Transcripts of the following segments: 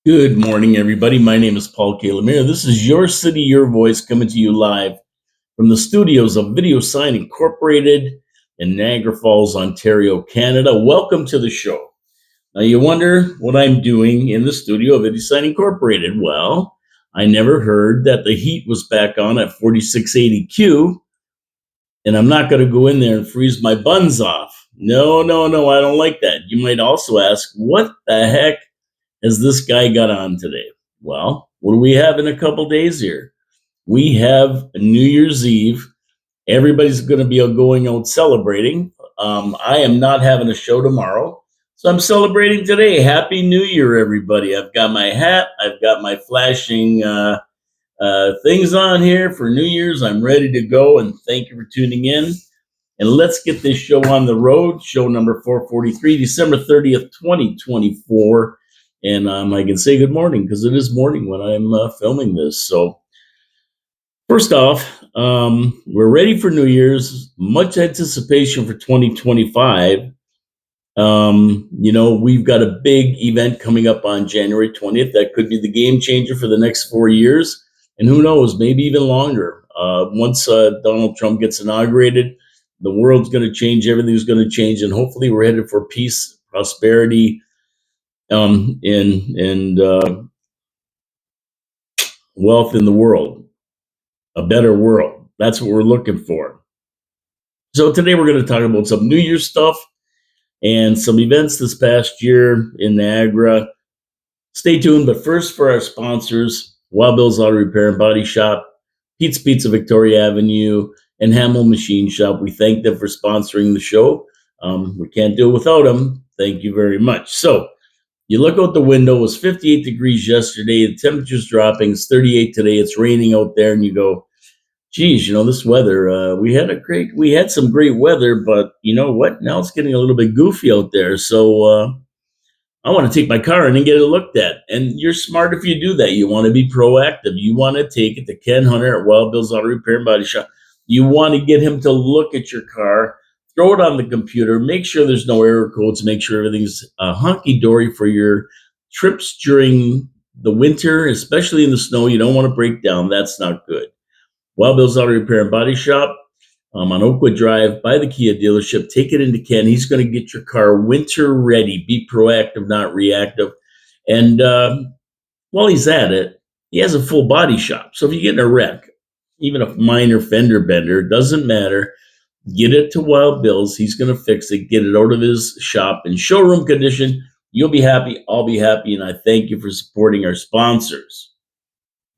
Good morning, everybody. My name is Paul K. Lemire. This is Your City, Your Voice coming to you live from the studios of Video Sign Incorporated in Niagara Falls, Ontario, Canada. Welcome to the show. Now, you wonder what I'm doing in the studio of Video Sign Incorporated. Well, I never heard that the heat was back on at 4680Q, and I'm not going to go in there and freeze my buns off. No, no, no, I don't like that. You might also ask, what the heck has this guy got on today? Well, what do we have in a couple days here? We have New Year's Eve. Everybody's going to be going out celebrating. I am not having a show tomorrow, so I'm celebrating today. Happy New Year, everybody. I've got my hat, I've got my flashing things on here for New Year's. I'm ready to go, and thank you for tuning in. And let's get this show on the road. Show number 443, December 30th, 2024. And I can say good morning because it is morning when I'm filming this. So, first off, we're ready for New Year's. Much anticipation for 2025. We've got a big event coming up on January 20th that could be the game changer for the next 4 years. And who knows, maybe even longer. Once Donald Trump gets inaugurated, the world's going to change. Everything's going to change. And hopefully, we're headed for peace, prosperity, and wealth in the world, a better world. That's what we're looking for. So today we're going to talk about some New Year's stuff and some events this past year in Niagara. Stay tuned, but first for our sponsors, Wild Bill's Auto Repair and Body Shop, Pete's Pizza, Victoria Avenue, and Hamill Machine Shop. We thank them for sponsoring the show. We can't do it without them. Thank you very much. So you look out the window, it was 58 degrees yesterday. The temperature's dropping. It's 38 today. It's raining out there. And you go, geez, this weather, we had some great weather, but you know what? Now it's getting a little bit goofy out there. So I want to take my car in and get it looked at. And you're smart if you do that. You want to be proactive. You want to take it to Ken Hunter at Wild Bill's Auto Repair and Body Shop. You want to get him to look at your car, throw it on the computer, make sure there's no error codes, make sure everything's hunky-dory for your trips during the winter, especially in the snow. You don't want to break down. That's not good. Wild Bill's Auto Repair and Body Shop on Oakwood Drive by the Kia dealership. Take it into Ken. He's going to get your car winter ready. Be proactive, not reactive. And while he's at it, he has a full body shop. So if you get in a wreck, even a minor fender bender, doesn't matter. Get it to Wild Bill's. He's going to fix it. Get it out of his shop in showroom condition. You'll be happy. I'll be happy. And I thank you for supporting our sponsors.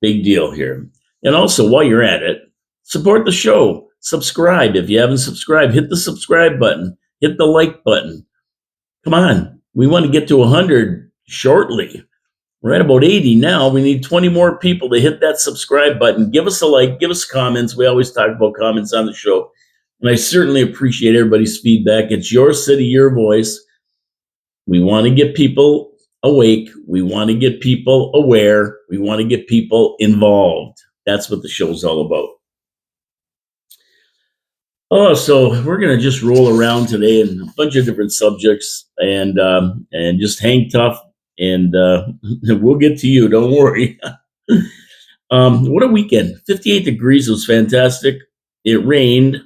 Big deal here. And also, while you're at it, support the show. Subscribe. If you haven't subscribed, hit the subscribe button. Hit the like button. Come on. We want to get to 100 shortly. We're at about 80 now. We need 20 more people to hit that subscribe button. Give us a like. Give us comments. We always talk about comments on the show. And I certainly appreciate everybody's feedback. It's your city, your voice. We want to get people awake. We want to get people aware. We want to get people involved. That's what the show's all about. Oh, so we're going to just roll around today in a bunch of different subjects and just hang tough, and we'll get to you. Don't worry. What a weekend. 58 degrees was fantastic. It rained,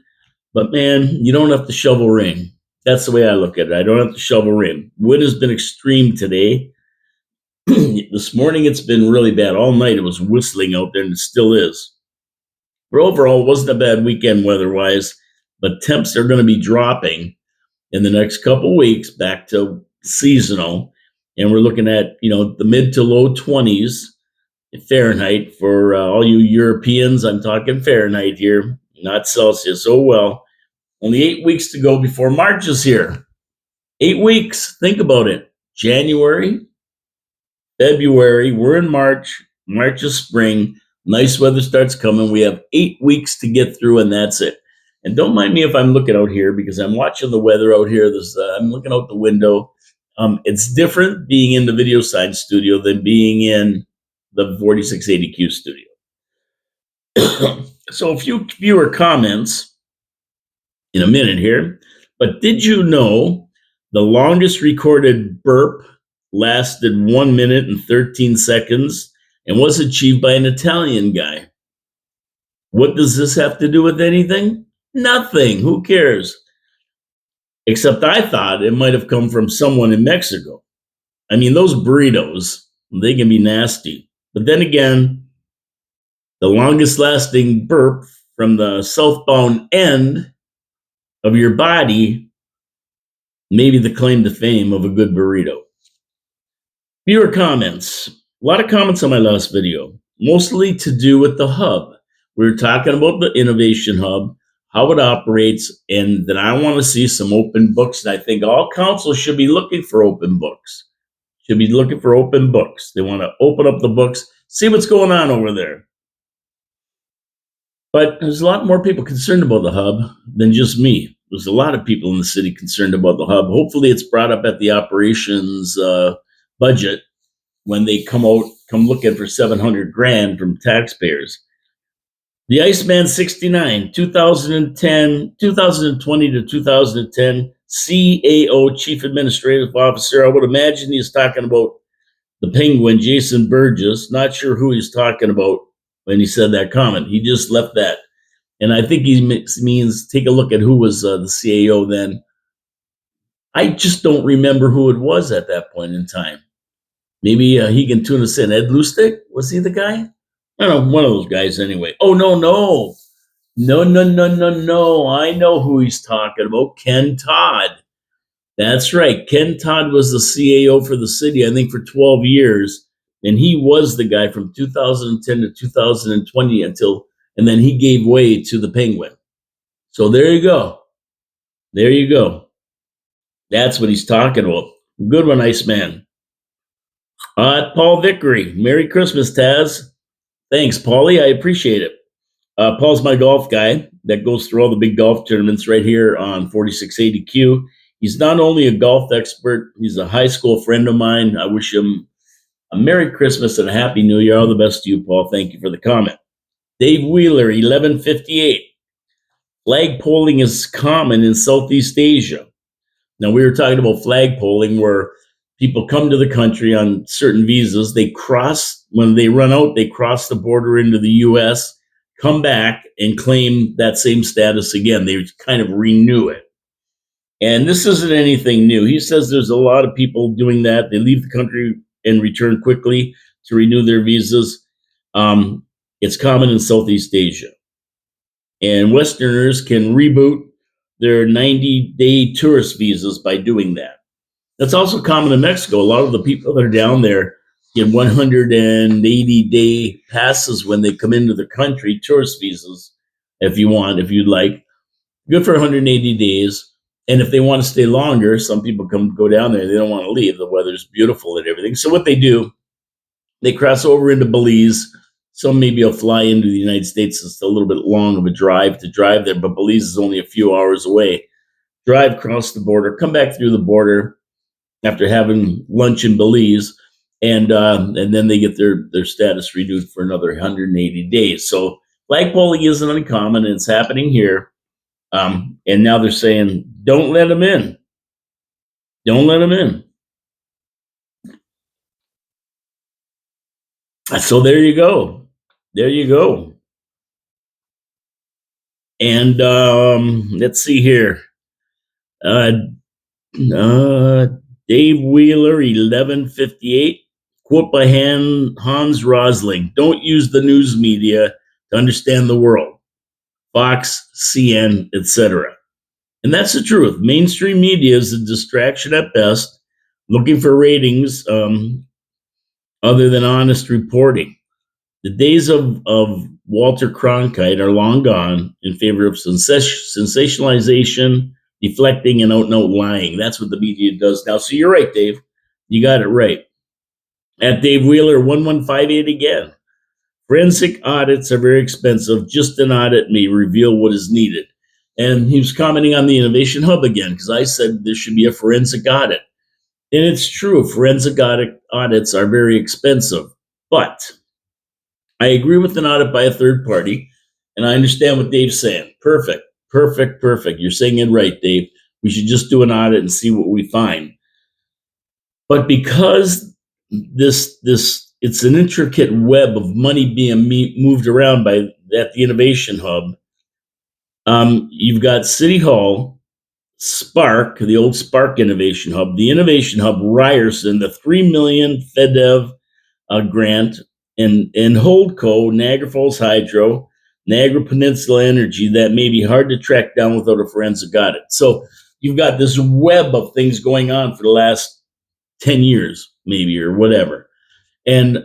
but man, you don't have to shovel rain. That's the way I look at it. I don't have to shovel rain. Wind has been extreme today. This morning, it's been really bad. All night, it was whistling out there, and it still is. But overall, it wasn't a bad weekend weather-wise, but temps are going to be dropping in the next couple weeks back to seasonal. And we're looking at, the mid to low 20s Fahrenheit for all you Europeans. I'm talking Fahrenheit here, not Celsius. Oh, well. Only 8 weeks to go before March is here. 8 weeks. Think about it. January, February, we're in March. March is spring. Nice weather starts coming. We have 8 weeks to get through, and that's it. And don't mind me if I'm looking out here because I'm watching the weather out here. I'm looking out the window. It's different being in the Video Sign studio than being in the 4680Q studio. So a few viewer comments in a minute here. But did you know the longest recorded burp lasted 1 minute and 13 seconds and was achieved by an Italian guy. What does this have to do with anything? Nothing. Who cares? Except I thought it might have come from someone in Mexico. I mean, those burritos, they can be nasty. But then again, the longest lasting burp from the southbound end of your body may be the claim to fame of a good burrito. Viewer comments. A lot of comments on my last video, mostly to do with the hub. We were talking about the Innovation Hub, how it operates, and that I want to see some open books. And I think all councils should be looking for open books. They want to open up the books, see what's going on over there. But there's a lot more people concerned about the hub than just me. There's a lot of people in the city concerned about the hub. Hopefully it's brought up at the operations budget when they come looking for $700,000 from taxpayers. The Iceman 69, 2020 to 2010, CAO, Chief Administrative Officer. I would imagine he's talking about the Penguin, Jason Burgess. Not sure who he's talking about when he said that comment. He just left that. And I think he means take a look at who was the CAO then. I just don't remember who it was at that point in time. Maybe he can tune us in. Ed Lustig? Was he the guy? I don't know, one of those guys anyway. Oh, no. I know who he's talking about. Ken Todd. That's right. Ken Todd was the CAO for the city, I think, for 12 years. And he was the guy from 2010 to 2020 and then he gave way to the Penguin. So there you go. That's what he's talking about. Good one, Iceman. Paul Vickery. Merry Christmas, Taz. Thanks, Paulie. I appreciate it. Paul's my golf guy that goes through all the big golf tournaments right here on 4680Q. He's not only a golf expert, he's a high school friend of mine. I wish him a Merry Christmas and a Happy New Year. All the best to you, Paul. Thank you for the comment. Dave Wheeler, 1158. Flag polling is common in Southeast Asia. Now, we were talking about flag polling where people come to the country on certain visas. When they run out, they cross the border into the U.S., come back and claim that same status again. They kind of renew it. And this isn't anything new. He says there's a lot of people doing that. They leave the country and return quickly to renew their visas. It's common in Southeast Asia. And Westerners can reboot their 90-day tourist visas by doing that. That's also common in Mexico. A lot of the people that are down there get 180-day passes when they come into the country, tourist visas, if you'd like. Good for 180 days. And if they want to stay longer, some people go down there. They don't want to leave. The weather's beautiful and everything. So what they do, they cross over into Belize. Some maybe will fly into the United States. It's a little bit long of a drive to drive there, but Belize is only a few hours away. Drive across the border, come back through the border after having lunch in Belize, and then they get their status renewed for another 180 days. So flag polling isn't uncommon, and it's happening here. And now they're saying, don't let them in. Don't let them in. So there you go. And let's see here. Dave Wheeler, 1158. Quote by Hans Rosling. Don't use the news media to understand the world. Fox, CN, etc. And that's the truth. Mainstream media is a distraction at best, looking for ratings other than honest reporting. The days of Walter Cronkite are long gone in favor of sensationalization, deflecting, and out-and-out lying. That's what the media does now. So you're right, Dave. You got it right. At Dave Wheeler, 1158 again. Forensic audits are very expensive. Just an audit may reveal what is needed. And he was commenting on the Innovation Hub again, because I said there should be a forensic audit. And it's true, forensic audits are very expensive. But I agree with an audit by a third party, and I understand what Dave's saying. Perfect. You're saying it right, Dave. We should just do an audit and see what we find. But because it's an intricate web of money being moved around at the Innovation Hub. You've got City Hall, Spark, the old Spark Innovation Hub, the Innovation Hub, Ryerson, the $3 million FedEv grant, and Holdco, Niagara Falls Hydro, Niagara Peninsula Energy, that may be hard to track down without a forensic audit. So you've got this web of things going on for the last 10 years, maybe, or whatever. And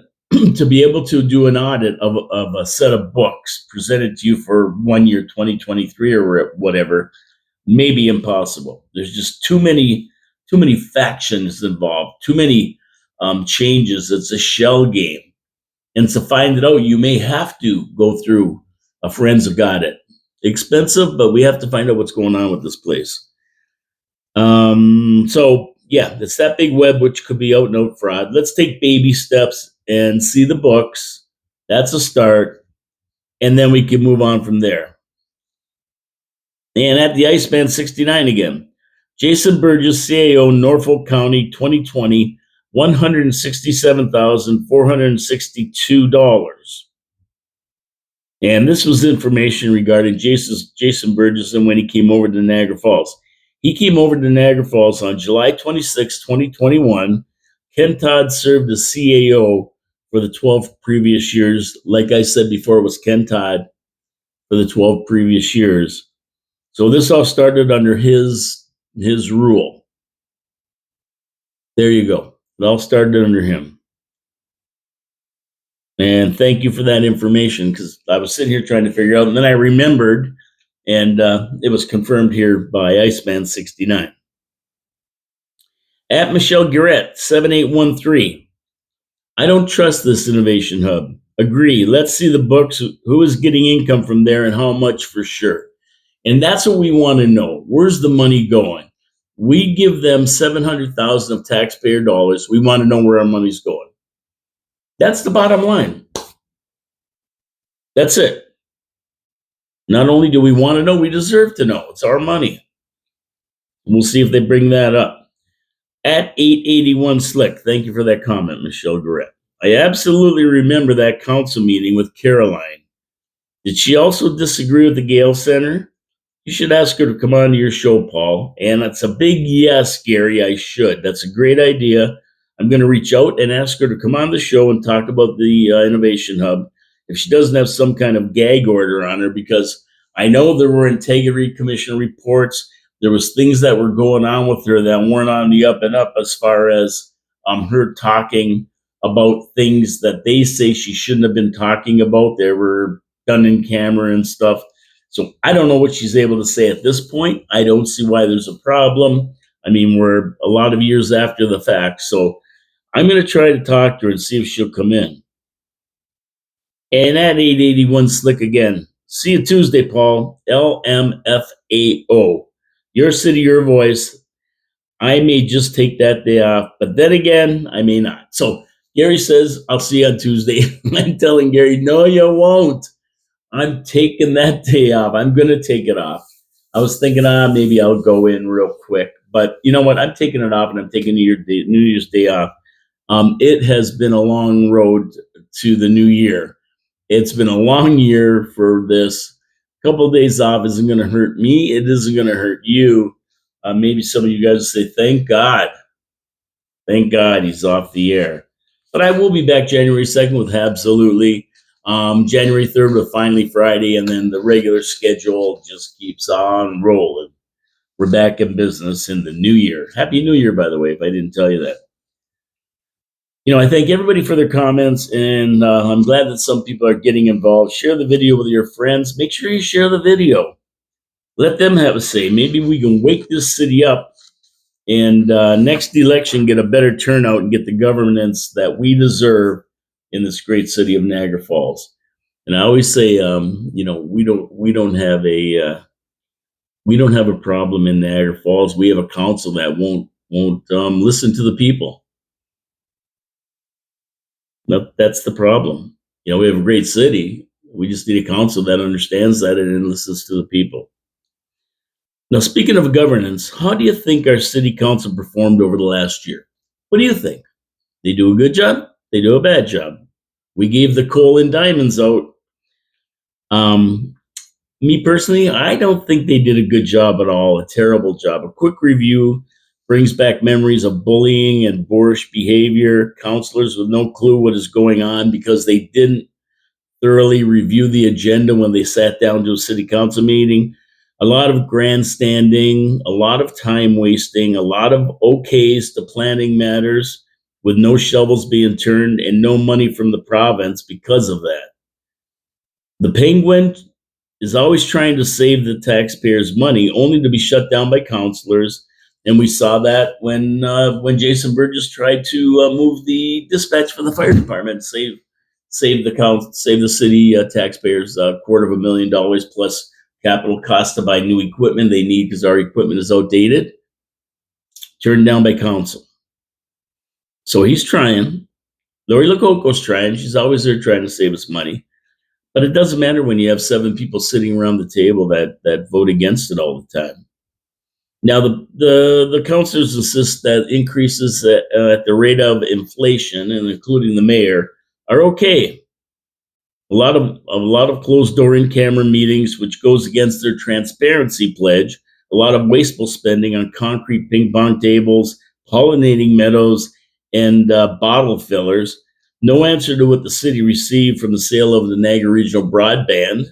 to be able to do an audit of a set of books presented to you for 1 year, 2023 or whatever, may be impossible. There's just too many factions involved, too many changes. It's a shell game. And to find it out, you may have to go through a forensic audit. Expensive, but we have to find out what's going on with this place. So yeah, it's that big web, which could be out and out fraud. Let's take baby steps and see the books. That's a start. And then we can move on from there. And at the Iceman 69 again, Jason Burgess, CAO, Norfolk County, 2020, $167,462. And this was information regarding Jason Burgess and when he came over to Niagara Falls. He came over to Niagara Falls on July 26, 2021. Ken Todd served as CAO for the 12 previous years. Like I said before, it was Ken Todd for the 12 previous years. So this all started under his rule. There you go. It all started under him. And thank you for that information, because I was sitting here trying to figure out, and then I remembered, and it was confirmed here by Iceman 69. At Michelle Garrett, 7813. I don't trust this Innovation Hub. Agree. Let's see the books. Who is getting income from there and how much for sure? And that's what we want to know. Where's the money going? We give them $700,000 of taxpayer dollars. We want to know where our money's going. That's the bottom line. That's it. Not only do we want to know, we deserve to know. It's our money. We'll see if they bring that up. At 881 Slick, thank you for that comment, Michelle Garrett. I absolutely remember that council meeting with Caroline. Did she also disagree with the Gale Center? You should ask her to come on to your show, Paul. And it's a big yes, Gary, I should. That's a great idea. I'm going to reach out and ask her to come on the show and talk about the Innovation Hub if she doesn't have some kind of gag order on her, because I know there were Integrity Commission reports. There was things that were going on with her that weren't on the up and up, as far as her talking about things that they say she shouldn't have been talking about. They were done in camera and stuff. So I don't know what she's able to say at this point. I don't see why there's a problem. I mean, we're a lot of years after the fact. So I'm going to try to talk to her and see if she'll come in. And at 881 Slick again. See you Tuesday, Paul. LMFAO. Your city, your voice. I may just take that day off, but then again, I may not. So Gary says, I'll see you on Tuesday. I'm telling Gary, no, you won't. I'm taking that day off. I'm going to take it off. I was thinking, maybe I'll go in real quick. But you know what? I'm taking it off, and I'm taking New Year's Day off. It has been a long road to the new year. It's been a long year for this. A couple of days off isn't going to hurt me. It isn't going to hurt you. Maybe some of you guys will say, thank God. Thank God he's off the air. But I will be back January 2nd with Absolutely. January 3rd with Finally Friday, and then the regular schedule just keeps on rolling. We're back in business in the new year. Happy New Year, by the way, if I didn't tell you that. You know, I thank everybody for their comments, and I'm glad that some people are getting involved. Share the video with your friends. Make sure you share the video. Let them have a say. Maybe we can wake this city up, and next election get a better turnout and get the governance that we deserve in this great city of Niagara Falls. And I always say, you know, we don't have a problem in Niagara Falls. We have a council that won't listen to the people. That's the problem. You know, we have a great city. We just need a council that understands that and listens to the people. Now, speaking of governance, how do you think our city council performed over the last year? What do you think? They do a good job? They do a bad job? We gave the coal and diamonds out. Um, Me personally, I don't think they did a good job at all, a terrible job. A quick review brings back memories of bullying and boorish behavior, counselors with no clue what is going on because they didn't thoroughly review the agenda when they sat down to a city council meeting. A lot of grandstanding, a lot of time wasting, a lot of okays to planning matters with no shovels being turned and no money from the province because of that. The Penguin is always trying to save the taxpayers' money, only to be shut down by councilors. And we saw that when Jason Burgess tried to move the dispatch for the fire department, save the city taxpayers $250,000 plus capital cost to buy new equipment they need because our equipment is outdated. Turned down by council. So he's trying. Lori Lococo's trying. She's always there trying to save us money. But it doesn't matter when you have 7 people sitting around the table that vote against it all the time. Now, the councilors insist that increases at the rate of inflation, and including the mayor, are okay. A lot of closed door in camera meetings, which goes against their transparency pledge. A lot of wasteful spending on concrete ping pong tables, pollinating meadows, and bottle fillers. No answer to what the city received from the sale of the Niagara Regional Broadband.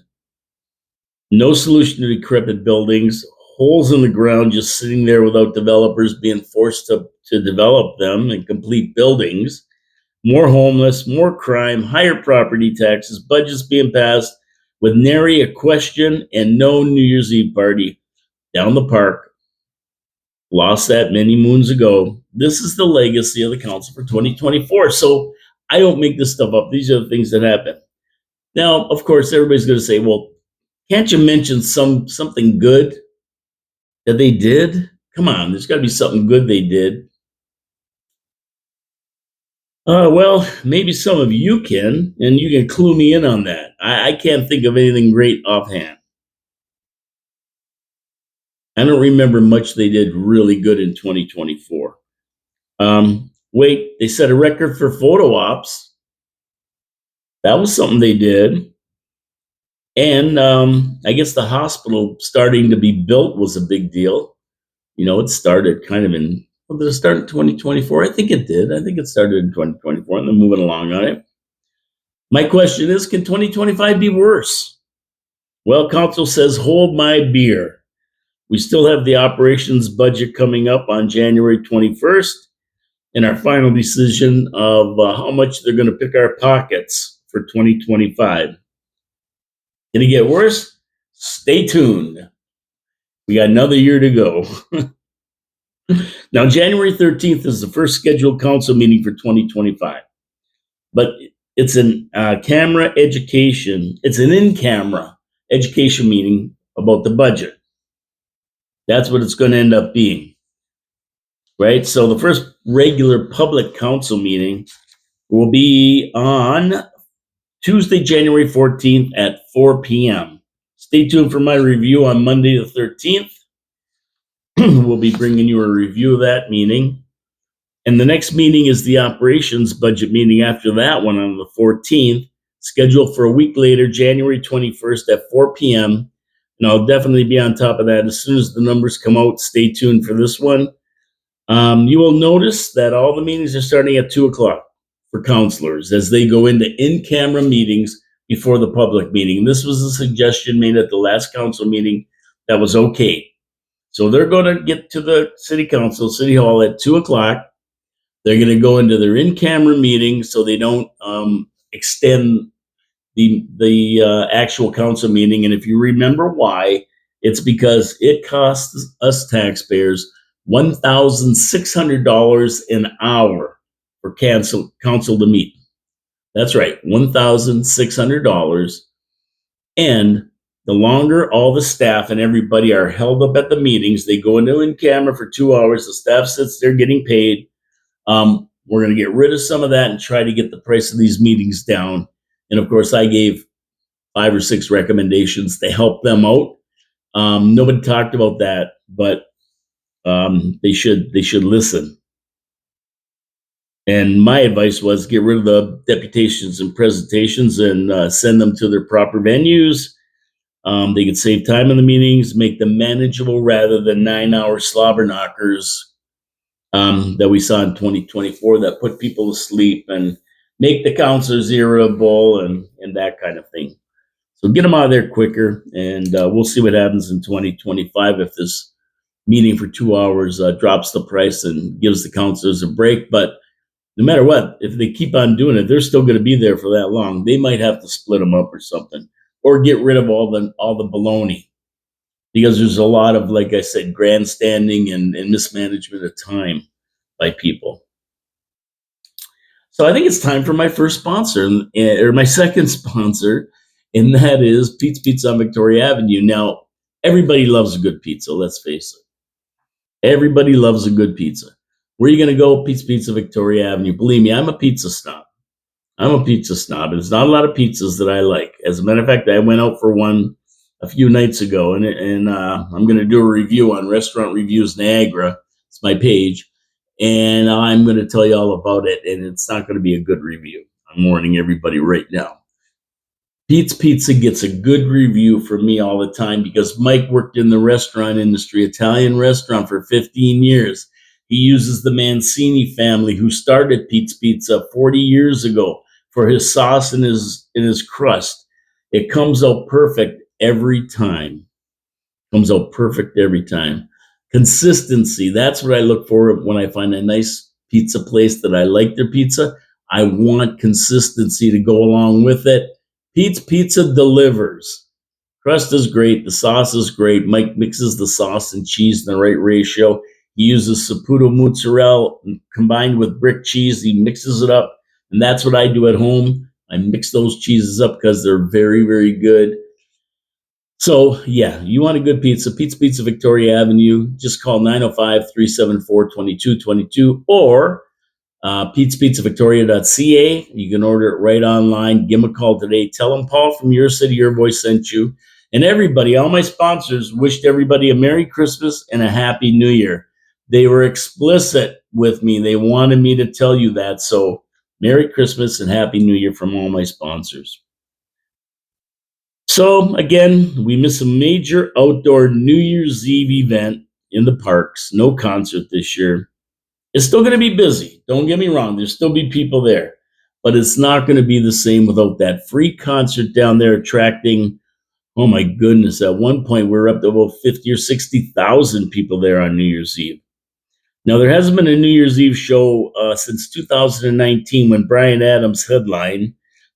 No solution to decrepit buildings, holes in the ground just sitting there without developers being forced to develop them and complete buildings. More homeless, more crime, higher property taxes, budgets being passed with nary a question and no New Year's Eve party down the park. Lost that many moons ago. This is the legacy of the council for 2024. So I don't make this stuff up. These are the things that happen. Now, of course, everybody's going to say, well, can't you mention something good that they did? Come on, there's got to be something good they did. Well, maybe some of you can, and you can clue me in on that. I can't think of anything great offhand. I don't remember much they did really good in 2024. Wait, they set a record for photo ops. That was something they did. And I guess the hospital starting to be built was a big deal. You know, it started kind of did it start in 2024? I think it did. I think it started in 2024 and they're moving along on it. My question is, can 2025 be worse? Well, council says, hold my beer. We still have the operations budget coming up on January 21st and our final decision of how much they're going to pick our pockets for 2025. Can it get worse? Stay tuned. We got another year to go. Now, January 13th is the first scheduled council meeting for 2025. But it's an camera education. It's an in-camera education meeting about the budget. That's what it's going to end up being. Right? So the first regular public council meeting will be on Tuesday, January 14th at 4 p.m. Stay tuned for my review on Monday the 13th. We'll be bringing you a review of that meeting. And the next meeting is the operations budget meeting after that one on the 14th, scheduled for a week later, January 21st at 4 p.m. And I'll definitely be on top of that as soon as the numbers come out. Stay tuned for this one. You will notice that all the meetings are starting at 2 o'clock for counselors as they go into in-camera meetings before the public meeting. This was a suggestion made at the last council meeting that was okay. So they're going to get to the city council, city hall at 2 o'clock. They're going to go into their in-camera meeting so they don't extend the actual council meeting. And if you remember why, it's because it costs us taxpayers $1,600 an hour for council to meet. That's right, $1,600. And the longer all the staff and everybody are held up at the meetings, they go into in camera for 2 hours. The staff sits there getting paid. We're going to get rid of some of that and try to get the price of these meetings down. And of course, I gave 5 or 6 recommendations to help them out. Nobody talked about that, but they should listen. And my advice was get rid of the deputations and presentations and send them to their proper venues. They could save time in the meetings, make them manageable rather than 9 hour slobber knockers that we saw in 2024 that put people to sleep and make the counselors irritable and that kind of thing. So get them out of there quicker, and we'll see what happens in 2025 if this meeting for 2 hours drops the price and gives the counselors a break. But no matter what, if they keep on doing it, they're still going to be there for that long. They might have to split them up or something, or get rid of all the baloney because there's a lot of, like I said, grandstanding and mismanagement of time by people. So I think it's time for my first sponsor, or my second sponsor, and that is Pete's Pizza on Victoria Avenue. Now, everybody loves a good pizza, let's face it. Everybody loves a good pizza. Where are you going to go? Pete's Pizza, Victoria Avenue. Believe me, I'm a pizza snob. I'm a pizza snob, and there's not a lot of pizzas that I like. As a matter of fact, I went out for one a few nights ago, and I'm going to do a review on Restaurant Reviews Niagara. It's my page, and I'm going to tell you all about it, and it's not going to be a good review. I'm warning everybody right now. Pete's Pizza gets a good review from me all the time because Mike worked in the restaurant industry, Italian restaurant, for 15 years. He uses the Mancini family who started Pete's Pizza 40 years ago for his sauce and his crust. It comes out perfect every time. Comes out perfect every time. Consistency, that's what I look for when I find a nice pizza place that I like their pizza. I want consistency to go along with it. Pete's Pizza delivers. Crust is great. The sauce is great. Mike mixes the sauce and cheese in the right ratio. He uses Saputo mozzarella combined with brick cheese. He mixes it up. And that's what I do at home. I mix those cheeses up because they're very, very good. So, yeah, you want a good pizza, Pete's Pizza, Victoria Avenue. Just call 905-374-2222 or Pete'sPizzaVictoria.ca. You can order it right online. Give them a call today. Tell them Paul from Your City, Your Voice sent you. And everybody, all my sponsors, wished everybody a Merry Christmas and a Happy New Year. They were explicit with me. They wanted me to tell you that. So, Merry Christmas and Happy New Year from all my sponsors. So, again, we miss a major outdoor New Year's Eve event in the parks. No concert this year. It's still going to be busy. Don't get me wrong. There'll still be people there, but it's not going to be the same without that free concert down there attracting, oh my goodness, at one point we were up to about 50 or 60,000 people there on New Year's Eve. Now, there hasn't been a New Year's Eve show since 2019 when Bryan Adams headlined.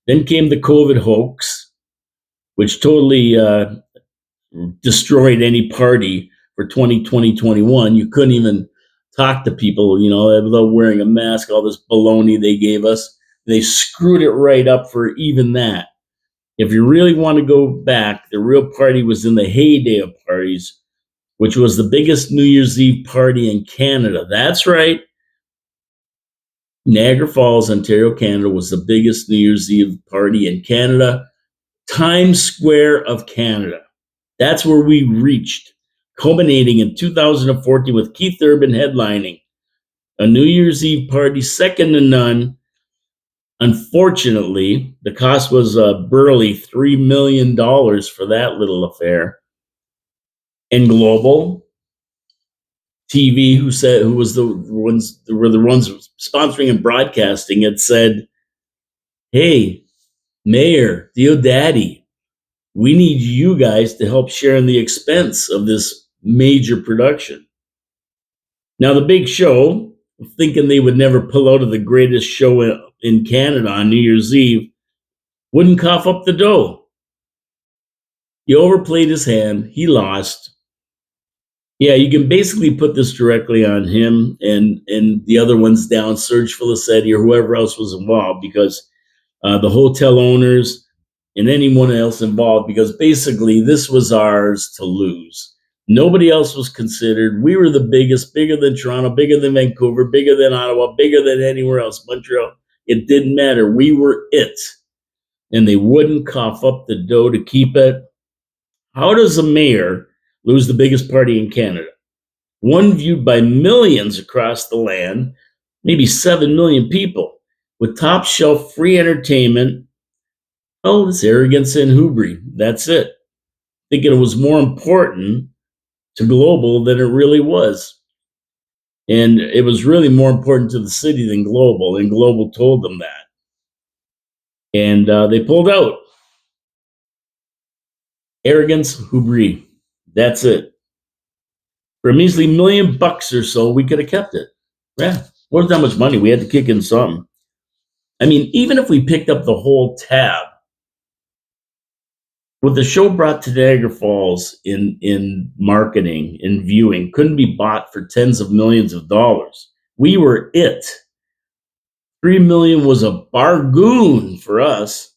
Then came the COVID hoax, which totally destroyed any party for 2020-21. You couldn't even talk to people, without wearing a mask, all this baloney they gave us. They screwed it right up for even that. If you really want to go back, the real party was in the heyday of parties, which was the biggest New Year's Eve party in Canada. That's right. Niagara Falls, Ontario, Canada was the biggest New Year's Eve party in Canada. Times Square of Canada. That's where we reached, culminating in 2014 with Keith Urban headlining a New Year's Eve party second to none. Unfortunately, the cost was a burly $3 million for that little affair. And Global TV, who were the ones sponsoring and broadcasting, had said, "Hey, Mayor Diodati, we need you guys to help share in the expense of this major production." Now, the big show, thinking they would never pull out of the greatest show in Canada on New Year's Eve, wouldn't cough up the dough. He overplayed his hand. He lost. Yeah, you can basically put this directly on him and the other ones down, Serge Felicetti or whoever else was involved, because the hotel owners and anyone else involved, because basically this was ours to lose. Nobody else was considered. We were the biggest, bigger than Toronto, bigger than Vancouver, bigger than Ottawa, bigger than anywhere else, Montreal. It didn't matter. We were it. And they wouldn't cough up the dough to keep it. How does a mayor lose the biggest party in Canada? One viewed by millions across the land, maybe 7 million people with top shelf free entertainment. Oh, it's arrogance and hubris. That's it. Thinking it was more important to global than it really was. And it was really more important to the city than global. And global told them that. And they pulled out. Arrogance, hubris. That's it. For a measly $1,000,000 or so, we could have kept it. Yeah. Wasn't that much money. We had to kick in something. I mean, even if we picked up the whole tab, what the show brought to Niagara Falls in marketing and viewing couldn't be bought for tens of millions of dollars. We were it. 3 million was a bargain for us.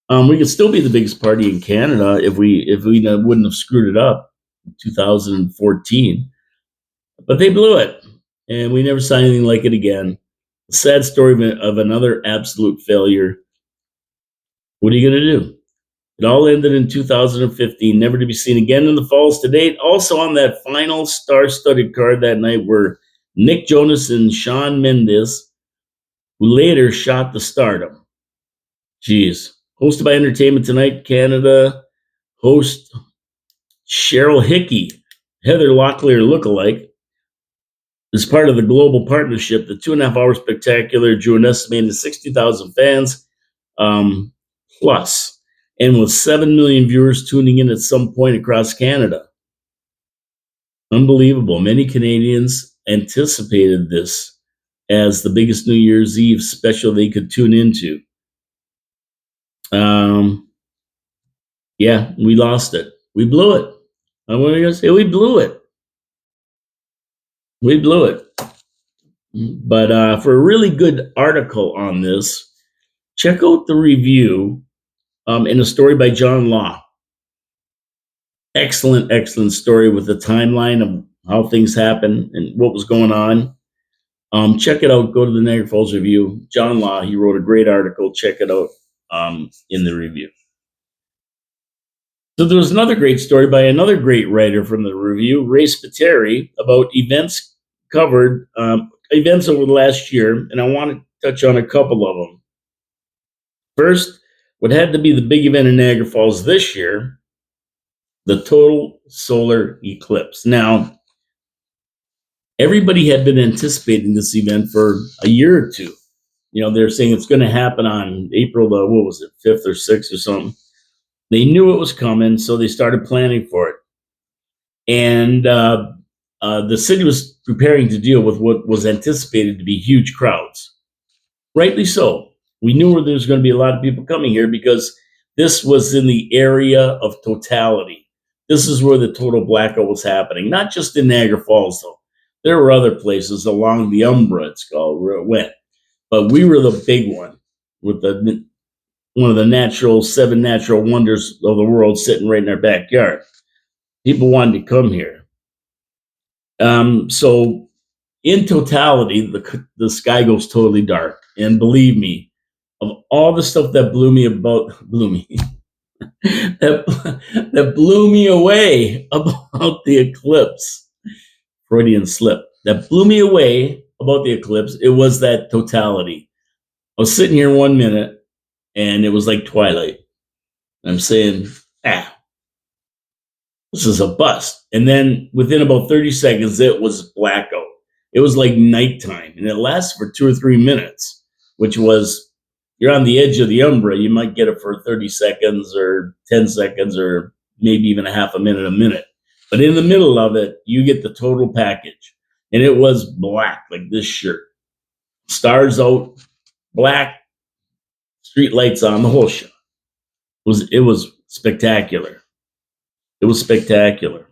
We could still be the biggest party in Canada if we wouldn't have screwed it up in 2014. But they blew it, and we never saw anything like it again. A sad story of another absolute failure. What are you going to do? It all ended in 2015, never to be seen again in the Falls to date. Also on that final star-studded card that night were Nick Jonas and Shawn Mendes, who later shot to stardom. Jeez. Hosted by Entertainment Tonight Canada, host Cheryl Hickey, Heather Locklear lookalike. As part of the global partnership, the 2.5-hour spectacular drew an estimated 60,000 fans plus, and with 7 million viewers tuning in at some point across Canada. Unbelievable. Many Canadians anticipated this as the biggest New Year's Eve special they could tune into. Yeah, we lost it. We blew it. What are you going to say? We blew it. We blew it. But for a really good article on this, check out the review in a story by John Law. Excellent, excellent story with the timeline of how things happened and what was going on. Check it out. Go to the Niagara Falls Review. John Law, he wrote a great article. Check it out in the review. So there was another great story by another great writer from the review, Ray Spiteri, about events covered, events over the last year, and I want to touch on a couple of them. First, what had to be the big event in Niagara Falls this year, the total solar eclipse. Now, everybody had been anticipating this event for a year or two. You know, they're saying it's going to happen on April the, 5th or 6th or something. They knew it was coming, so they started planning for it. And the city was preparing to deal with what was anticipated to be huge crowds. Rightly so. We knew there was going to be a lot of people coming here because this was in the area of totality. This is where the total blackout was happening, not just in Niagara Falls, though. There were other places along the Umbra, it's called, where it went. But we were the big one with one of the 7 natural wonders of the world sitting right in our backyard. People wanted to come here. So in totality, the sky goes totally dark. And believe me, of all the stuff that blew me that blew me away about the eclipse, Freudian slip, that blew me away about the eclipse, it was that totality. I was sitting here 1 minute, and it was like twilight. I'm saying, this is a bust. And then within about 30 seconds, it was blackout. It was like nighttime, and it lasted for 2 or 3 minutes, which was, you're on the edge of the Umbra, you might get it for 30 seconds or 10 seconds or maybe even a half a minute. But in the middle of it, you get the total package. And it was black, like this shirt. Stars out, black, street lights on, the whole show. It was spectacular. It was spectacular.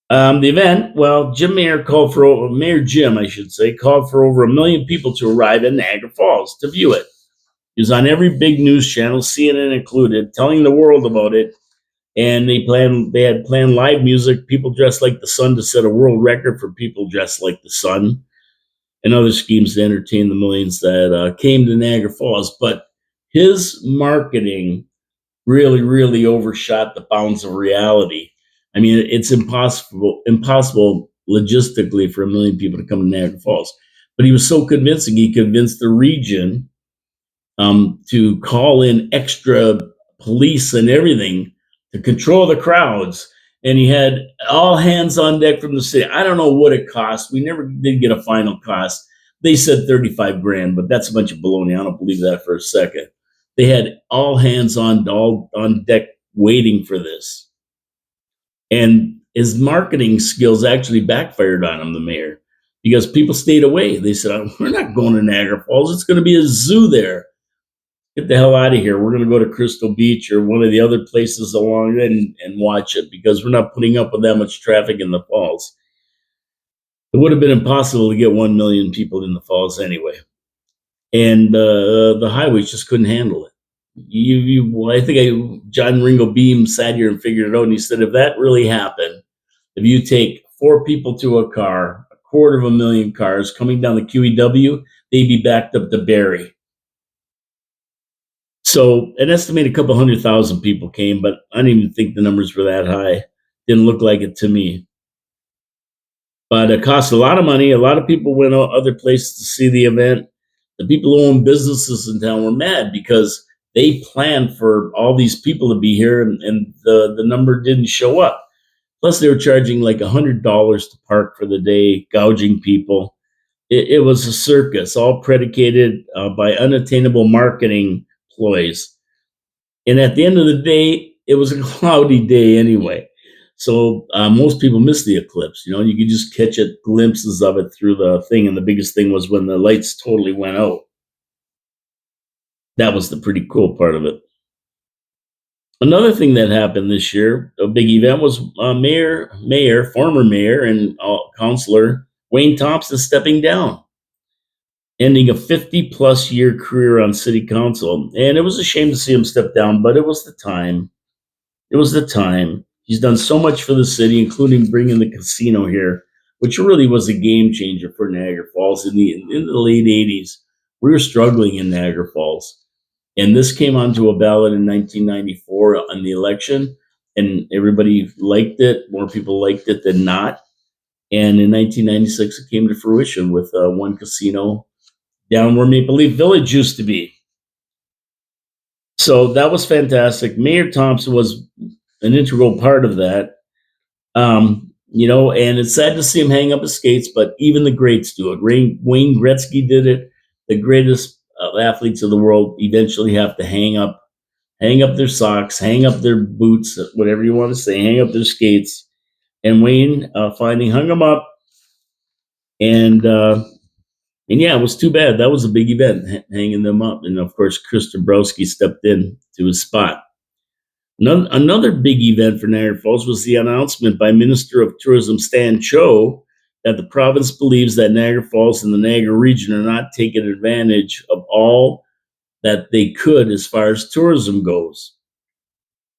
The event, well, Mayor Jim, I should say, called for over 1 million people to arrive in Niagara Falls to view it. He was on every big news channel, CNN included, telling the world about it. And they had planned live music, people dressed like the sun to set a world record for people dressed like the sun, and other schemes to entertain the millions that came to Niagara Falls. But his marketing really, really overshot the bounds of reality. I mean, it's impossible logistically for 1 million people to come to Niagara Falls. But he was so convincing, he convinced the region to call in extra police and everything to control the crowds. And he had all hands on deck from the city. I don't know what it cost. We never did get a final cost. They said 35 grand, but that's a bunch of baloney. I don't believe that for a second. They had all hands on deck waiting for this. And his marketing skills actually backfired on him, the mayor, because people stayed away. They said, we're not going to Niagara Falls. It's going to be a zoo there. Get the hell out of here. We're going to go to Crystal Beach or one of the other places along it and watch it, because we're not putting up with that much traffic in the falls. It would have been impossible to get 1 million people in the falls anyway. And the highways just couldn't handle it. John Ringo Beam sat here and figured it out, and he said, if that really happened, if you take 4 people to a car, 250,000 cars coming down the QEW, they'd be backed up to Barrie. So an estimated couple 100,000 people came, but I didn't even think the numbers were that high. Didn't look like it to me. But it cost a lot of money. A lot of people went other places to see the event. The people who own businesses in town were mad because they planned for all these people to be here, and the number didn't show up. Plus, they were charging like $100 to park for the day, gouging people. It was a circus, all predicated by unattainable marketing ploys. And at the end of the day, it was a cloudy day anyway. So most people missed the eclipse. You could just catch glimpses of it through the thing. And the biggest thing was when the lights totally went out. That was the pretty cool part of it. Another thing that happened this year, a big event, was former mayor and councilor Wayne Thompson stepping down, ending a 50-plus year career on city council. And it was a shame to see him step down, but it was the time. It was the time. He's done so much for the city, including bringing the casino here, which really was a game changer for Niagara Falls in the late 80s. We were struggling in Niagara Falls. And this came onto a ballot in 1994 on the election, and everybody liked it. More people liked it than not. And in 1996, it came to fruition with one casino down where Maple Leaf Village used to be. So that was fantastic. Mayor Thompson was an integral part of that. And it's sad to see him hang up his skates, but even the greats do it. Wayne Gretzky did it. The greatest athletes of the world eventually have to hang up their socks, hang up their boots, whatever you want to say, hang up their skates. And Wayne finally hung them up. And yeah, it was too bad. That was a big event, hanging them up. And of course, Chris Dabrowski stepped in to his spot. Another big event for Niagara Falls was the announcement by Minister of Tourism Stan Cho that the province believes that Niagara Falls and the Niagara region are not taking advantage of all that they could as far as tourism goes.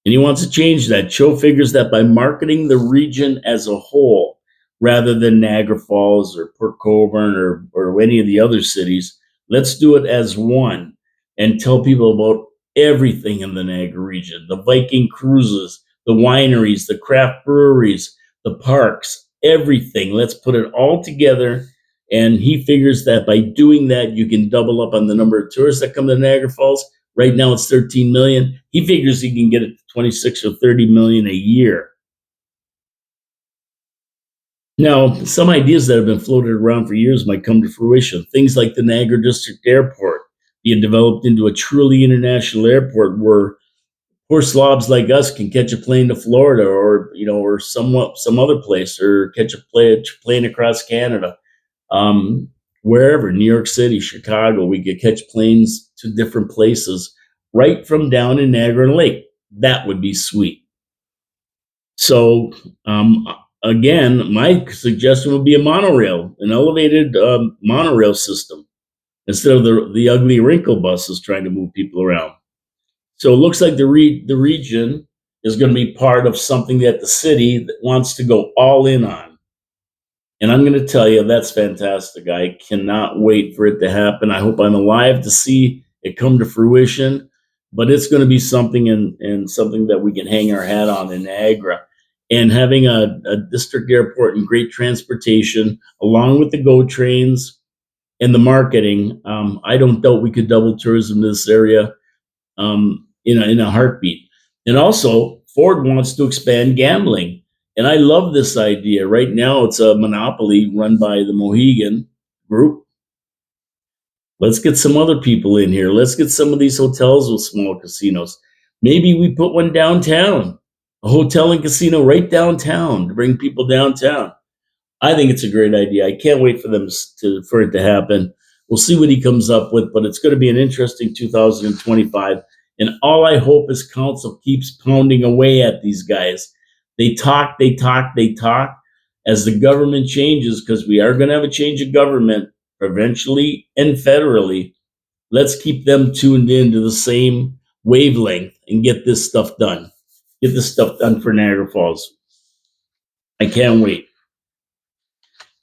And he wants to change that. Cho figures that by marketing the region as a whole, rather than Niagara Falls or Port Colborne or any of the other cities, let's do it as one and tell people about everything in the Niagara region, the Viking cruises, the wineries, the craft breweries, the parks, everything. Let's put it all together. And he figures that by doing that, you can double up on the number of tourists that come to Niagara Falls. Right now it's 13 million. He figures he can get it to 26 or 30 million a year. Now, some ideas that have been floated around for years might come to fruition. Things like the Niagara District Airport being developed into a truly international airport where poor slobs like us can catch a plane to Florida or some other place, or catch a plane across Canada. Wherever, New York City, Chicago, we could catch planes to different places right from down in Niagara Lake. That would be sweet. So, again, my suggestion would be a monorail, an elevated monorail system, instead of the ugly wrinkle buses trying to move people around. So it looks like the region is going to be part of something that the city wants to go all in on. And I'm going to tell you, that's fantastic. I cannot wait for it to happen. I hope I'm alive to see it come to fruition. But it's going to be something and something that we can hang our hat on in Niagara. and having a district airport and great transportation, along with the GO trains and the marketing, I don't doubt we could double tourism in this area in a heartbeat. And also, Ford wants to expand gambling. And I love this idea. Right now, it's a monopoly run by the Mohegan Group. Let's get some other people in here. Let's get some of these hotels with small casinos. Maybe we put one downtown, a hotel and casino right downtown to bring people downtown. I think it's a great idea. I can't wait for it to happen. We'll see what he comes up with, but it's going to be an interesting 2025. And all I hope is council keeps pounding away at these guys. They talk, they talk, they talk. As the government changes, because we are going to have a change of government provincially and federally, let's keep them tuned in to the same wavelength and get this stuff done. Get this stuff done for Niagara Falls. I can't wait.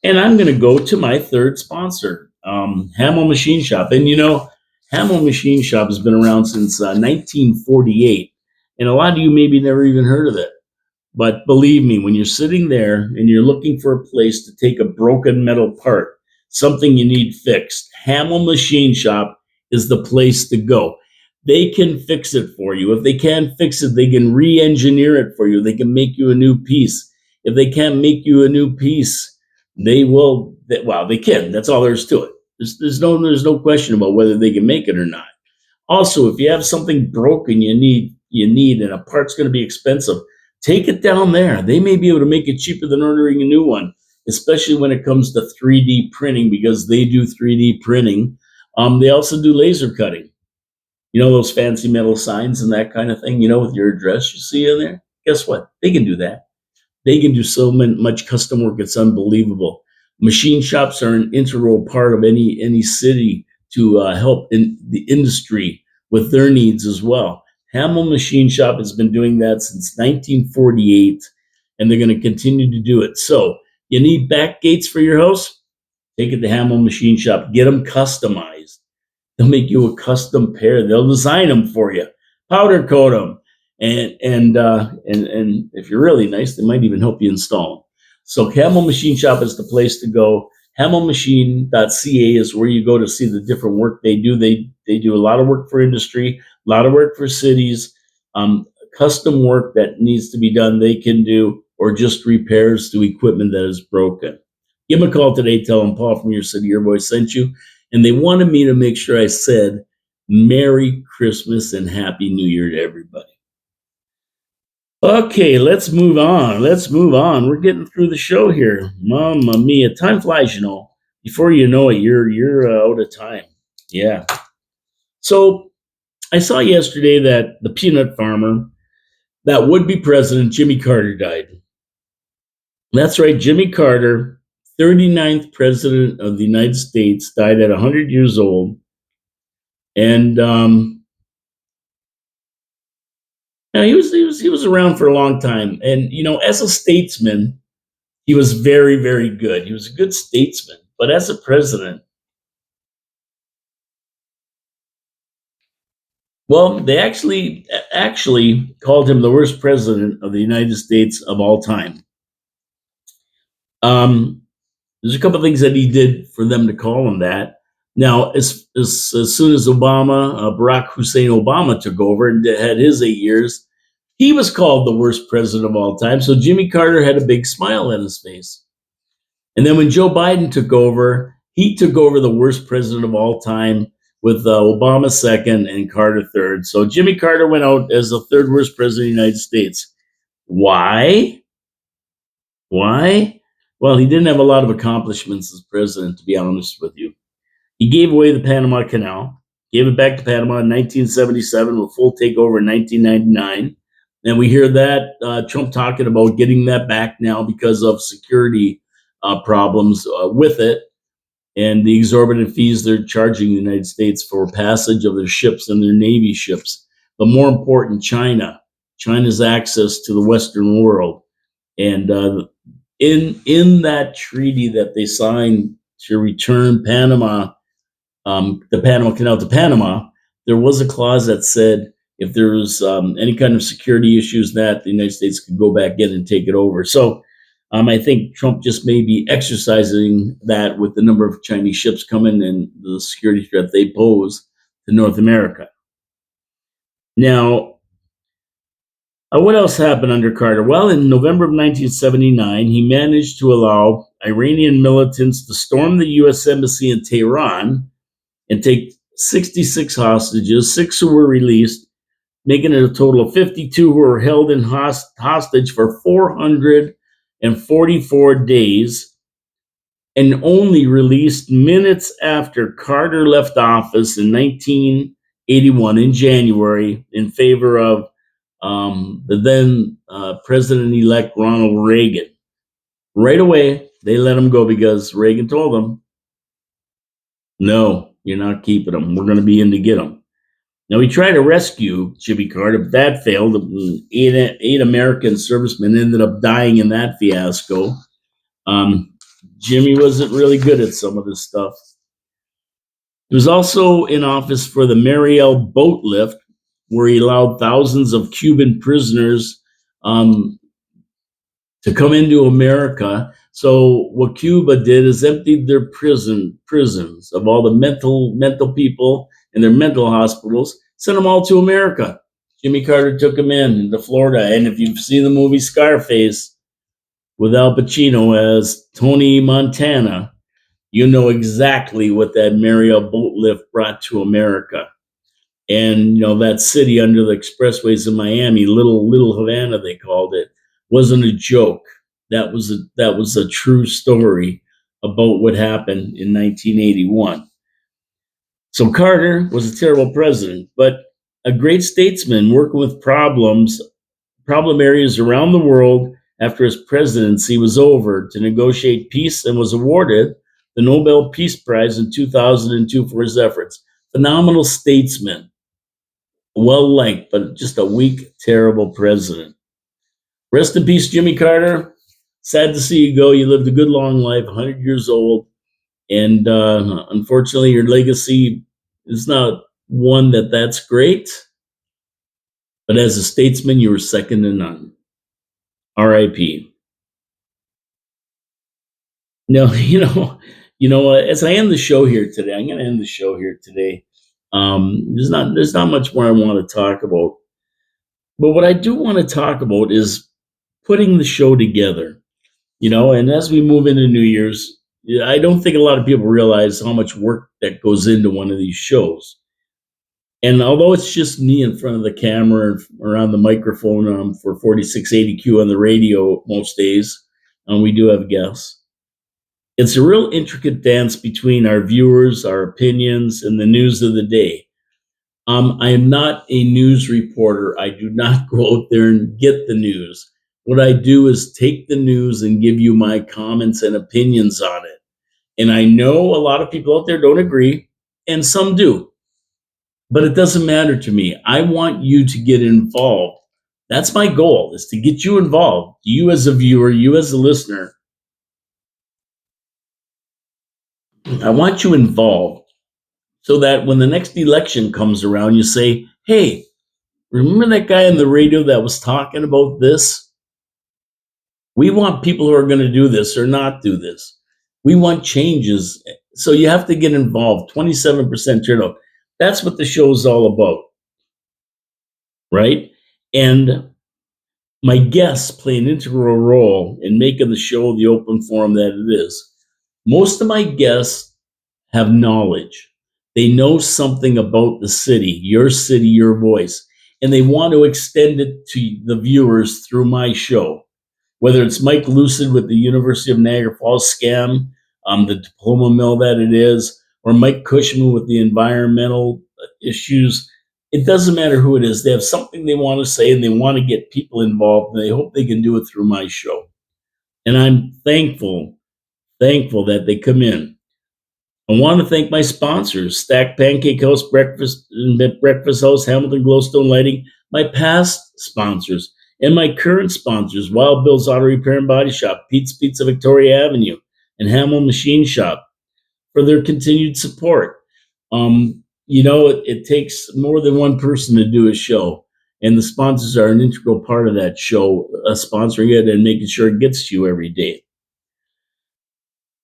And I'm going to go to my third sponsor, Hamel Machine Shop. And Hamel Machine Shop has been around since 1948. And a lot of you maybe never even heard of it. But believe me, when you're sitting there and you're looking for a place to take a broken metal part, something you need fixed, Hamel Machine Shop is the place to go. They can fix it for you. If they can't fix it, they can re-engineer it for you. They can make you a new piece. If they can't make you a new piece, they will. Well, they can. That's all there is to it. There's no question about whether they can make it or not. Also, if you have something broken you need, and a part's going to be expensive, take it down there. They may be able to make it cheaper than ordering a new one, especially when it comes to 3D printing, because they do 3D printing. They also do laser cutting. Those fancy metal signs and that kind of thing, with your address you see in there? Guess what? They can do that. They can do so much custom work. It's unbelievable. Machine shops are an integral part of any city to help in the industry with their needs as well. Hamel Machine Shop has been doing that since 1948, and they're going to continue to do it. So you need back gates for your house? Take it to Hamel Machine Shop. Get them customized. They'll make you a custom pair. They'll design them for you, powder coat them, and if you're really nice, they might even help you install them. So Hamel Machine Shop is the place to go. HamelMachine.ca is where you go to see the different work they do. They do a lot of work for industry, a lot of work for cities, custom work that needs to be done they can do, or just repairs to equipment that is broken. Give them a call today. Tell them Paul from Your City Your Voice sent you. And they wanted me to make sure I said Merry Christmas and Happy New Year to everybody. Okay, let's move on. We're getting through the show here. Mamma mia, time flies, Before you know it, you're out of time. Yeah. So I saw yesterday that the peanut farmer, that would-be president, Jimmy Carter, died. That's right, Jimmy Carter, 39th president of the United States, died at 100 years old. And he was around for a long time. And as a statesman, he was very, very good. He was a good statesman. But as a president, well, they actually called him the worst president of the United States of all time. There's a couple of things that he did for them to call him that. Now, as soon as Barack Hussein Obama took over and had his 8 years, he was called the worst president of all time. So Jimmy Carter had a big smile on his face. And then when Joe Biden took over, he took over the worst president of all time, with Obama second and Carter third. So Jimmy Carter went out as the third worst president of the United States. Why? Well, he didn't have a lot of accomplishments as president, to be honest with you. He gave away the Panama Canal, gave it back to Panama in 1977 with full takeover in 1999. And we hear that Trump talking about getting that back now because of security problems with it, and the exorbitant fees they're charging the United States for passage of their ships and their Navy ships. But more important, China's access to the Western world. And in that treaty that they signed to return Panama, the Panama Canal to Panama, there was a clause that said, if there's any kind of security issues, that the United States could go back in and take it over. So I think Trump just may be exercising that with the number of Chinese ships coming and the security threat they pose to North America. Now, what else happened under Carter? Well, in November of 1979, he managed to allow Iranian militants to storm the U.S. Embassy in Tehran and take 66 hostages, 6 who were released, making it a total of 52 who were held in hostage for 444 days, and only released minutes after Carter left office in 1981 in January in favor of the then President-elect Ronald Reagan. Right away, they let him go because Reagan told them, no, you're not keeping him. We're going to be in to get him. Now, he tried to rescue Jimmy Carter, but that failed. 8 American servicemen ended up dying in that fiasco. Jimmy wasn't really good at some of this stuff. He was also in office for the Mariel boat lift, where he allowed thousands of Cuban prisoners to come into America. So what Cuba did is emptied their prisons of all the mental people in their mental hospitals, sent them all to America. Jimmy Carter took them into Florida. And if you've seen the movie Scarface with Al Pacino as Tony Montana, you know exactly what that Mariel boat lift brought to America. And that city under the expressways in Miami, Little Havana, they called it, wasn't a joke. That was a true story about what happened in 1981. So Carter was a terrible president, but a great statesman working with problem areas around the world after his presidency was over to negotiate peace, and was awarded the Nobel Peace Prize in 2002 for his efforts. Phenomenal statesman. Well-liked, but just a weak, terrible president. Rest in peace, Jimmy Carter. Sad to see you go. You lived a good, long life, 100 years old. And unfortunately, your legacy is not one that's great. But as a statesman, you were second to none. R.I.P. Now, as I end the show here today, I'm going to end the show here today. There's not much more I want to talk about. But what I do want to talk about is putting the show together, and as we move into New Year's, I don't think a lot of people realize how much work that goes into one of these shows. And although it's just me in front of the camera or on the microphone for 4680Q on the radio most days, and we do have guests, it's a real intricate dance between our viewers, our opinions, and the news of the day. I am not a news reporter. I do not go out there and get the news. What I do is take the news and give you my comments and opinions on it. And I know a lot of people out there don't agree, and some do. But it doesn't matter to me. I want you to get involved. That's my goal, is to get you involved. You as a viewer, you as a listener. I want you involved so that when the next election comes around, you say, hey, remember that guy on the radio that was talking about this? We want people who are going to do this or not do this. We want changes. So you have to get involved. 27% turnout. That's what the show is all about. Right? And my guests play an integral role in making the show the open forum that it is. Most of my guests have knowledge. They know something about the city, your voice, and they want to extend it to the viewers through my show. Whether it's Mike Lucid with the University of Niagara Falls scam, the diploma mill that it is, or Mike Cushman with the environmental issues, it doesn't matter who it is. They have something they want to say, and they want to get people involved, and they hope they can do it through my show. And I'm thankful that they come in. I want to thank my sponsors, Stack Pancake House Breakfast House, Hamilton Glowstone Lighting, my past sponsors, and my current sponsors, Wild Bill's Auto Repair and Body Shop, Pete's Pizza Victoria Avenue, and Hamill Machine Shop, for their continued support. it takes more than one person to do a show, and the sponsors are an integral part of that show, sponsoring it and making sure it gets to you every day.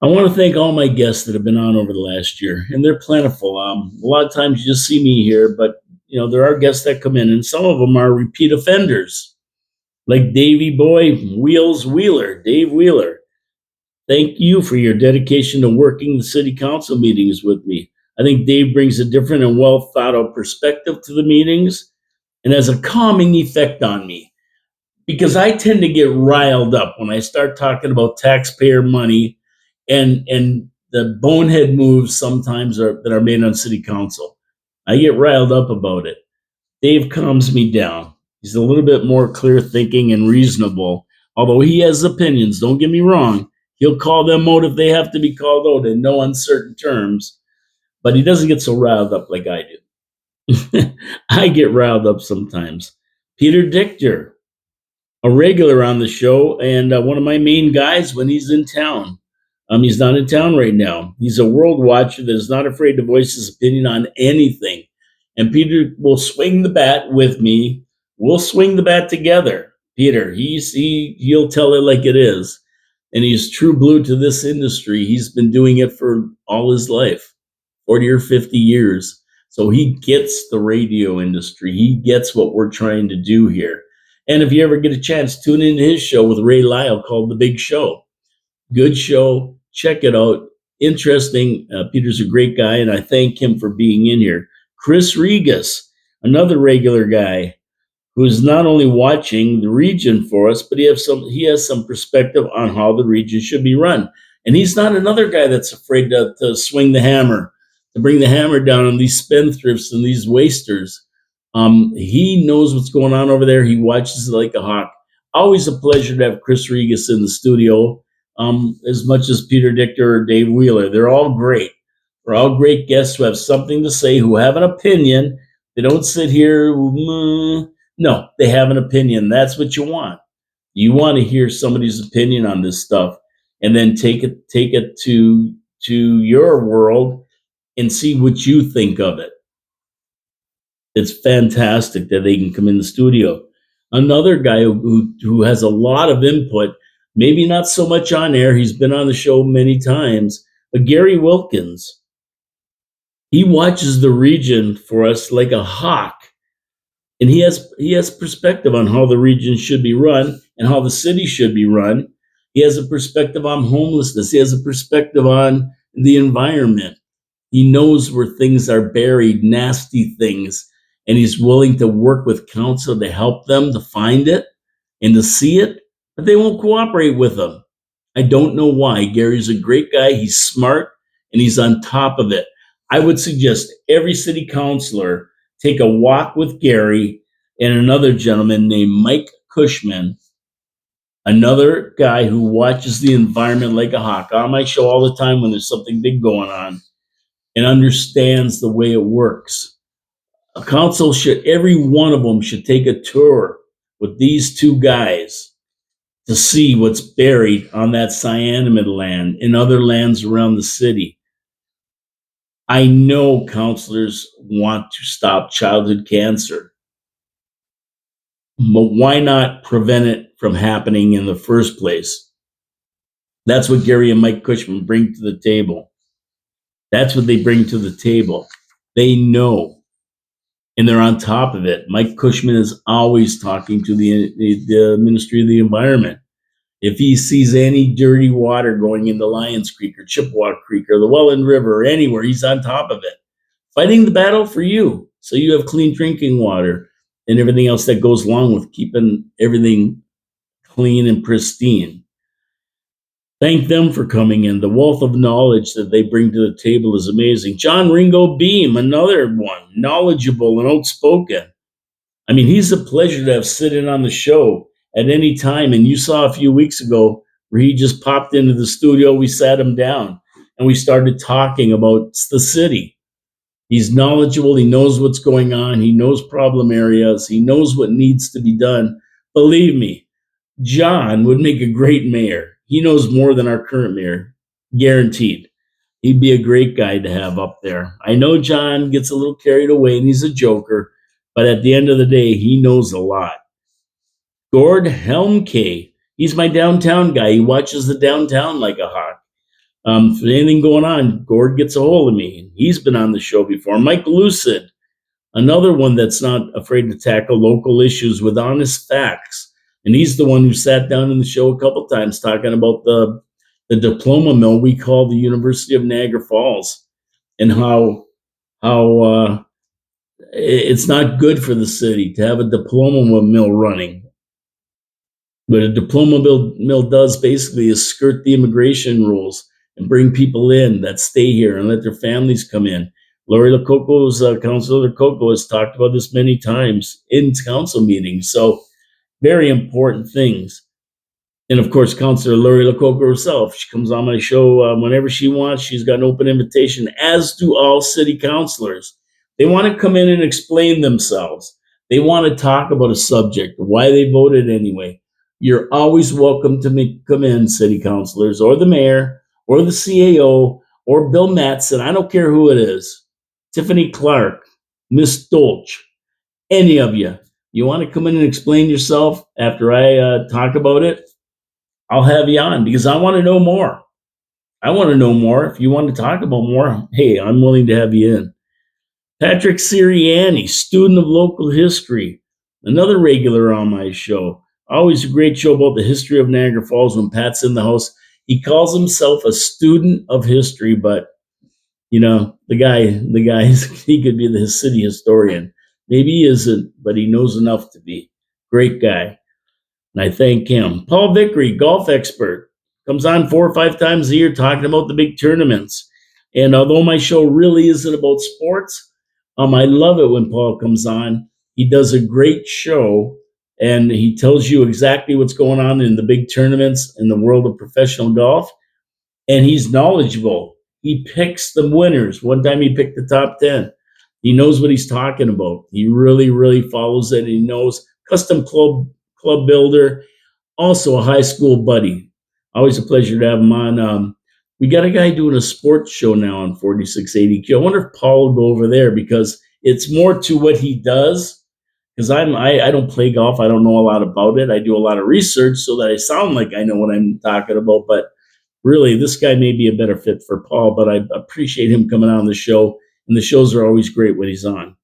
I want to thank all my guests that have been on over the last year, and they're plentiful. A lot of times you just see me here, but there are guests that come in, and some of them are repeat offenders, like Davey Boy Wheels Wheeler, Dave Wheeler. Thank you for your dedication to working the city council meetings with me. I think Dave brings a different and well thought out perspective to the meetings and has a calming effect on me because I tend to get riled up when I start talking about taxpayer money and the bonehead moves sometimes that are made on city council. I get riled up about it. Dave calms me down. He's a little bit more clear thinking and reasonable, although he has opinions, don't get me wrong. He'll call them out if they have to be called out in no uncertain terms, but he doesn't get so riled up like I do. I get riled up sometimes. Peter Dichter, a regular on the show and one of my main guys when he's in town. He's not in town right now. He's a world watcher that is not afraid to voice his opinion on anything. And Peter will swing the bat with me. We'll swing the bat together. Peter, he'll tell it like it is. And he's true blue to this industry. He's been doing it for all his life, 40 or 50 years. So he gets the radio industry. He gets what we're trying to do here. And if you ever get a chance, tune into his show with Ray Lyle called The Big Show. Good show. Check it out. Interesting. Peter's a great guy, and I thank him for being in here. Chris Regas, another regular guy who is not only watching the region for us, but he has some perspective on how the region should be run. And he's not another guy that's afraid to swing the hammer, to bring the hammer down on these spendthrifts and these wasters. He knows what's going on over there. He watches it like a hawk. Always a pleasure to have Chris Regas in the studio, as much as Peter Dichter or Dave Wheeler. They're all great. They're all great guests who have something to say, who have an opinion. They don't sit here. No, they have an opinion. That's what you want. You want to hear somebody's opinion on this stuff and then take it to your world and see what you think of it. It's fantastic that they can come in the studio. Another guy who has a lot of input, maybe not so much on air. He's been on the show many times, but Gary Wilkins, he watches the region for us like a hawk. And he has perspective on how the region should be run and how the city should be run. He has a perspective on homelessness. He has a perspective on the environment. He knows where things are buried, nasty things, and he's willing to work with council to help them to find it and to see it, but they won't cooperate with him. I don't know why. Gary's a great guy. He's smart and he's on top of it. I would suggest every city councilor take a walk with Gary and another gentleman named Mike Cushman, another guy who watches the environment like a hawk on my show all the time when there's something big going on and understands the way it works. A council every one of them should take a tour with these two guys to see what's buried on that Cyanamid land and other lands around the city. I know councilors want to stop childhood cancer, but why not prevent it from happening in the first place? That's what Gary and Mike Cushman bring to the table. That's what they bring to the table. They know, and they're on top of it. Mike Cushman is always talking to the Ministry of the Environment. If he sees any dirty water going into Lions Creek or Chippewa Creek or the Welland River or anywhere, he's on top of it, fighting the battle for you so you have clean drinking water and everything else that goes along with keeping everything clean and pristine. Thank them for coming in. The wealth of knowledge that they bring to the table is amazing. John Ringo Beam, another one, knowledgeable and outspoken. I mean, he's a pleasure to have sit in on the show at any time. And you saw a few weeks ago where he just popped into the studio. We sat him down and we started talking about the city. He's knowledgeable. He knows what's going on. He knows problem areas. He knows what needs to be done. Believe me, John would make a great mayor. He knows more than our current mayor, guaranteed. He'd be a great guy to have up there. I know John gets a little carried away and he's a joker, but at the end of the day, he knows a lot. Gord Helmke, he's my downtown guy. He watches the downtown like a hawk. If there's anything going on, Gord gets a hold of me. He's been on the show before. Mike Lucid, another one that's not afraid to tackle local issues with honest facts. And he's the one who sat down in the show a couple times talking about the diploma mill we call the University of Niagara Falls, and how it's not good for the city to have a diploma mill running. What a diploma mill does basically is skirt the immigration rules and bring people in that stay here and let their families come in. Lori Lococo's Councilor Lococo has talked about this many times in council meetings. So very important things. And of course, Councilor Lori Lococo herself, she comes on my show whenever she wants. She's got an open invitation, as do all city councilors. They want to come in and explain themselves. They want to talk about a subject, why they voted anyway. You're always welcome to come in, city councilors, or the mayor, or the CAO, or Bill Matson. I don't care who it is. Tiffany Clark, Miss Dolch, any of you. You want to come in and explain yourself after I talk about it? I'll have you on because I want to know more. I want to know more. If you want to talk about more, hey, I'm willing to have you in. Patrick Sirianni, student of local history, another regular on my show. Always a great show about the history of Niagara Falls when Pat's in the house. He calls himself a student of history, but the guy, he could be the city historian. Maybe he isn't, but he knows enough to be. Great guy. And I thank him. Paul Vickery, golf expert, comes on 4 or 5 times a year talking about the big tournaments. And although my show really isn't about sports, I love it when Paul comes on. He does a great show, and he tells you exactly what's going on in the big tournaments in the world of professional golf. And he's knowledgeable. He picks the winners. One time he picked the top 10. He knows what he's talking about. He really, really follows it. He knows custom club builder, also a high school buddy. Always a pleasure to have him on. We got a guy doing a sports show now on 4680Q. I wonder if Paul will go over there because it's more to what he does. Because I don't play golf. I don't know a lot about it. I do a lot of research so that I sound like I know what I'm talking about. But really, this guy may be a better fit for Paul. But I appreciate him coming on the show. And the shows are always great when he's on.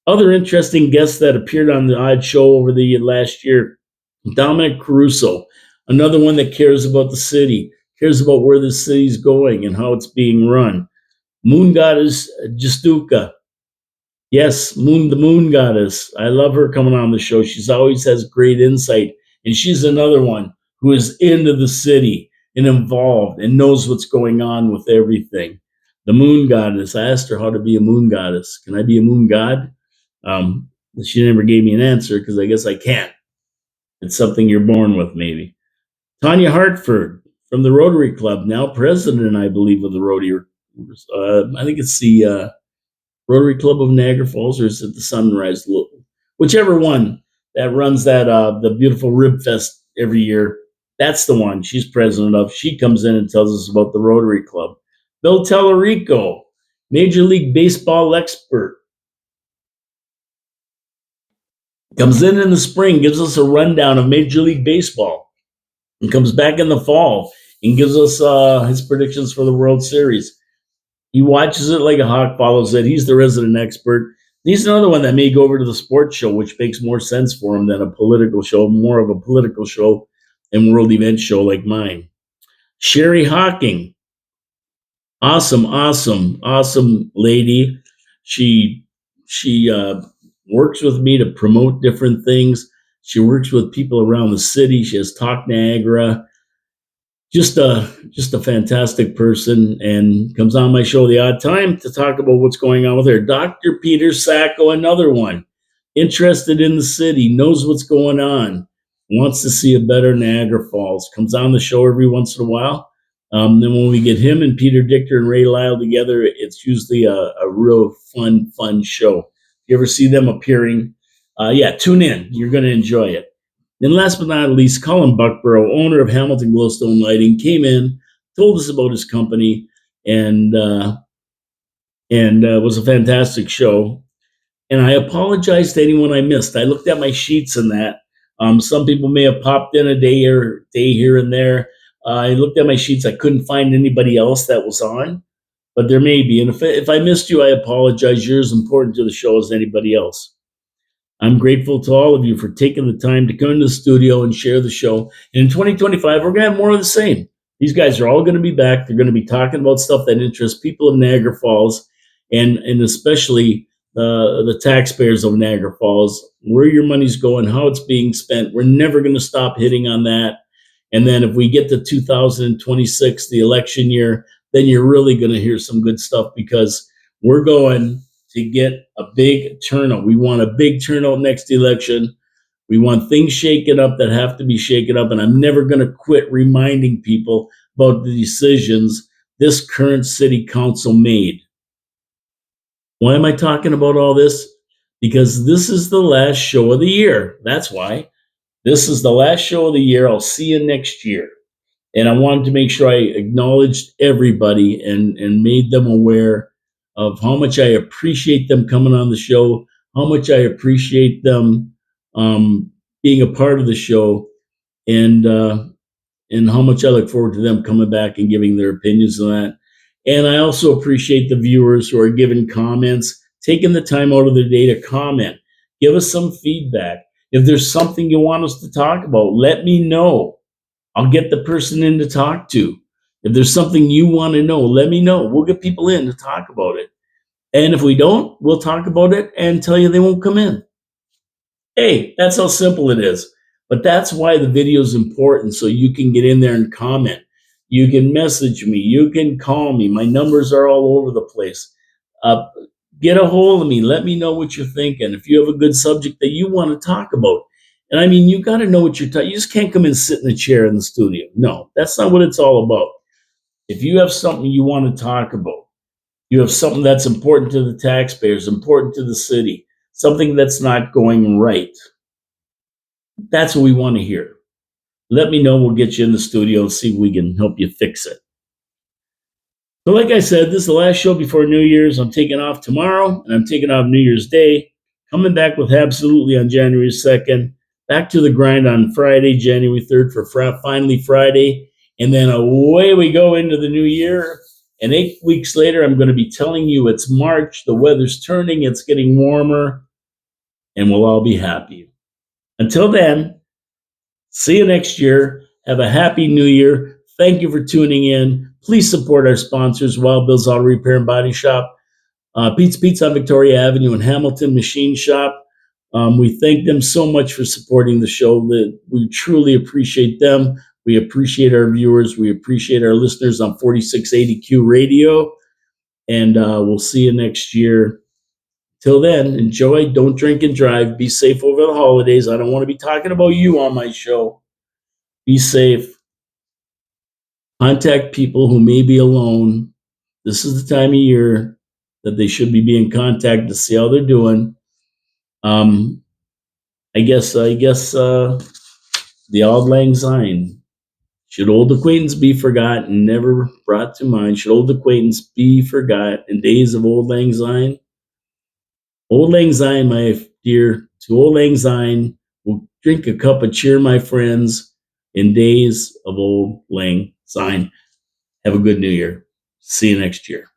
Other interesting guests that appeared on the Odd Show over the last year, Dominic Caruso, another one that cares about the city, cares about where the city's going and how it's being run. Moon Goddess Justuka. Yes, the Moon Goddess. I love her coming on the show. She's always has great insight. And she's another one who is into the city and involved and knows what's going on with everything. The Moon Goddess. I asked her how to be a moon goddess. Can I be a moon god? She never gave me an answer because I guess I can't. It's something you're born with, maybe. Tanya Hartford from the Rotary Club, now president, I believe, of the Rotary. I think it's the Rotary Club of Niagara Falls, or is it the Sunrise? Whichever one that runs that the beautiful Rib Fest every year. That's the one she's president of. She comes in and tells us about the Rotary Club. Bill Tellerico, Major League Baseball expert. Comes in the spring, gives us a rundown of Major League Baseball, and comes back in the fall and gives us his predictions for the World Series. He watches it like a hawk, follows it. He's the resident expert. He's another one that may go over to the sports show, which makes more sense for him than a political show, more of a political show and world event show like mine. Sherry Hawking. Awesome lady. She works with me to promote different things. She works with people around the city. She has Talk Niagara. Just a fantastic person, and comes on my show the odd time to talk about what's going on with her. Dr. Peter Sacco, another one, interested in the city, knows what's going on, wants to see a better Niagara Falls. Comes on the show every once in a while. Then when we get him and Peter Dichter and Ray Lyle together, it's usually a real fun show. If you ever see them appearing, tune in. You're going to enjoy it. And last but not least, Colin Buckborough, owner of Hamilton Glowstone Lighting, came in, told us about his company, and it was a fantastic show. And I apologize to anyone I missed. I looked at my sheets and that. Some people may have popped in a day here and there. I looked at my sheets. I couldn't find anybody else that was on, but there may be. And if I missed you, I apologize. You're as important to the show as anybody else. I'm grateful to all of you for taking the time to come into the studio and share the show. And in 2025, we're going to have more of the same. These guys are all going to be back. They're going to be talking about stuff that interests people of Niagara Falls, and especially the taxpayers of Niagara Falls, where your money's going, how it's being spent. We're never going to stop hitting on that. And then if we get to 2026, the election year, then you're really going to hear some good stuff, because we're going to get a big turnout. We want a big turnout next election. We want things shaken up that have to be shaken up. And I'm never going to quit reminding people about the decisions this current city council made. Why am I talking about all this? Because this is the last show of the year. That's why. This is the last show of the year. I'll see you next year. And I wanted to make sure I acknowledged everybody and made them aware of how much I appreciate them coming on the show, how much I appreciate them being a part of the show, and how much I look forward to them coming back and giving their opinions on that. And I also appreciate the viewers who are giving comments, taking the time out of their day to comment. Give us some feedback. If there's something you want us to talk about, let me know. I'll get the person in to talk to. If there's something you want to know, let me know. We'll get people in to talk about it. And if we don't, we'll talk about it and tell you they won't come in. Hey, that's how simple it is. But that's why the video is important, so you can get in there and comment. You can message me. You can call me. My numbers are all over the place. Get a hold of me. Let me know what you're thinking. If you have a good subject that you want to talk about. And I mean, you got to know what you're talking. You just can't come and sit in a chair in the studio. No, that's not what it's all about. If you have something you want to talk about, you have something that's important to the taxpayers, important to the city, something that's not going right, that's what we want to hear. Let me know. We'll get you in the studio and see if we can help you fix it. So like I said, this is the last show before New Year's. I'm taking off tomorrow, and I'm taking off New Year's Day. Coming back with Absolutely on January 2nd. Back to the grind on Friday, January 3rd for Finally Friday. And then away we go into the new year. And 8 weeks later, I'm going to be telling you it's March. The weather's turning. It's getting warmer. And we'll all be happy. Until then, see you next year. Have a happy new year. Thank you for tuning in. Please support our sponsors, Wild Bill's Auto Repair and Body Shop, Pete's Pizza on Victoria Avenue, and Hamilton Machine Shop. We thank them so much for supporting the show. That we truly appreciate them. We appreciate our viewers. We appreciate our listeners on 4680Q Radio. And we'll see you next year. Till then, enjoy. Don't drink and drive. Be safe over the holidays. I don't want to be talking about you on my show. Be safe. Contact people who may be alone. This is the time of year that they should be being contacted to see how they're doing. I guess the Auld Lang Syne. Should old acquaintance be forgot and never brought to mind? Should old acquaintance be forgot in days of Auld Lang Syne? Auld Lang Syne, my dear, to Auld Lang Syne, we'll drink a cup of cheer, my friends, in days of Auld Lang Syne. Have a good new year. See you next year.